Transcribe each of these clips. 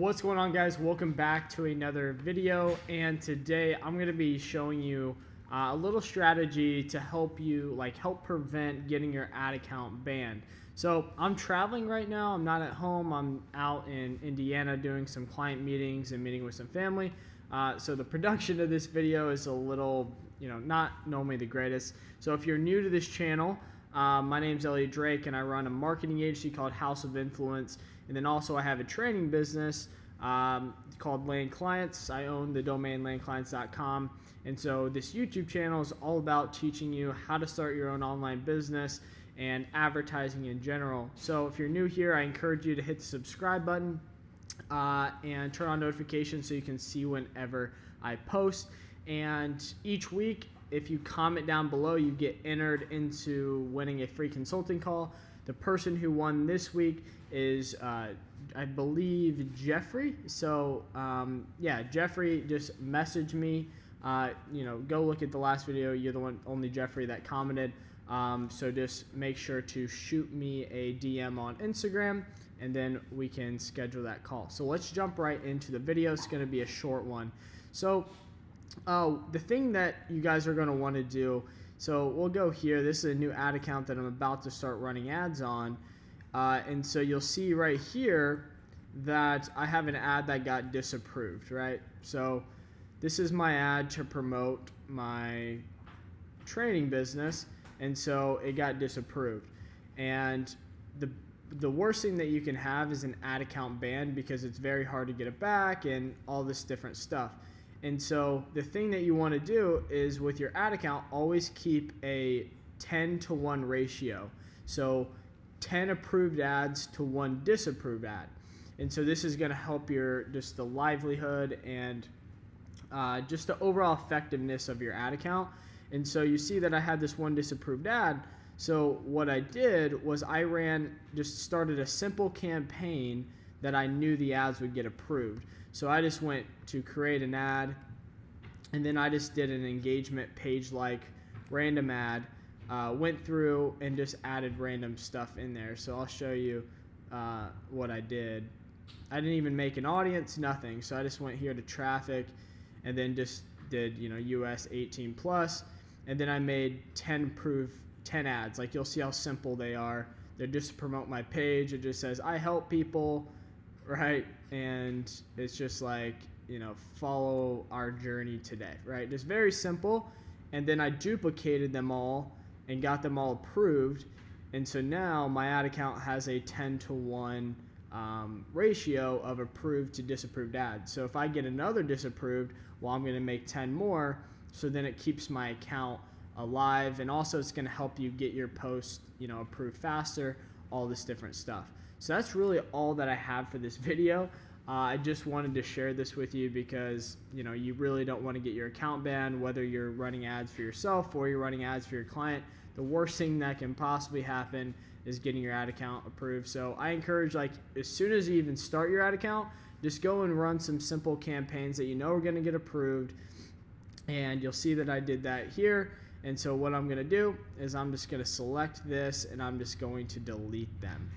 What's going on, guys? Welcome back to another video, and today I'm going to be showing you a little strategy to help you help prevent getting your ad account banned. So I'm traveling right now. I'm not at home. I'm out in Indiana doing some client meetings and meeting with some family. So the production of this video is a little, not normally the greatest. So if you're new to this channel, my name's Elliot Drake, and I run a marketing agency called House of Influence. And then also I have a training business called Land Clients. I own the domain landclients.com. And so this YouTube channel is all about teaching you how to start your own online business and advertising in general. So if you're new here, I encourage you to hit the subscribe button and turn on notifications so you can see whenever I post. And each week, if you comment down below, you get entered into winning a free consulting call. The person who won this week is, I believe, Jeffrey. So yeah, Jeffrey, just message me. Go look at the last video. You're the only Jeffrey that commented. So just make sure to shoot me a DM on Instagram, and then we can schedule that call. So let's jump right into the video. It's going to be a short one. So the thing that you guys are going to want to do, so we'll go here. This is a new ad account that I'm about to start running ads on. And so you'll see right here that I have an ad that got disapproved, right? So this is my ad to promote my training business, and so it got disapproved. And the worst thing that you can have is an ad account banned, because it's very hard to get it back and all this different stuff. And so the thing that you want to do is, with your ad account, always keep a 10-to-1 ratio. So 10 approved ads to 1 disapproved ad. And so this is going to help the livelihood and just the overall effectiveness of your ad account. And so you see that I had this 1 disapproved ad. So what I did was I started a simple campaign that I knew the ads would get approved. So I just went to create an ad, and then I just did an engagement page like random ad, went through and just added random stuff in there. So I'll show you what I did. I didn't even make an audience, nothing. So I just went here to traffic, and then just did US 18 plus, and then I made 10 ads. Like, you'll see how simple they are. They're just to promote my page. It just says I help people, right? And it's just like, follow our journey today, right? Just very simple. And then I duplicated them all and got them all approved. And so now my ad account has a 10-to-1 ratio of approved to disapproved ads. So if I get another disapproved, well, I'm going to make 10 more. So then it keeps my account alive, and also it's going to help you get your post approved faster, all this different stuff. So that's really all that I have for this video. I just wanted to share this with you because you really don't want to get your account banned, whether you're running ads for yourself or you're running ads for your client. The worst thing that can possibly happen is getting your ad account approved. So I encourage, as soon as you even start your ad account, just go and run some simple campaigns that are going to get approved. And you'll see that I did that here. And so what I'm going to do is I'm just going to select this, and I'm just going to delete them.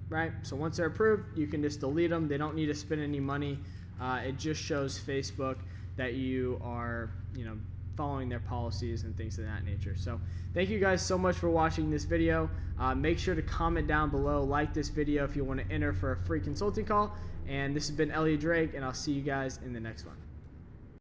Right? So once they're approved, you can just delete them. They don't need to spend any money. It just shows Facebook that you are, following their policies and things of that nature. So thank you guys so much for watching this video. Make sure to comment down below, like this video if you want to enter for a free consulting call. And this has been Elliot Drake, and I'll see you guys in the next one.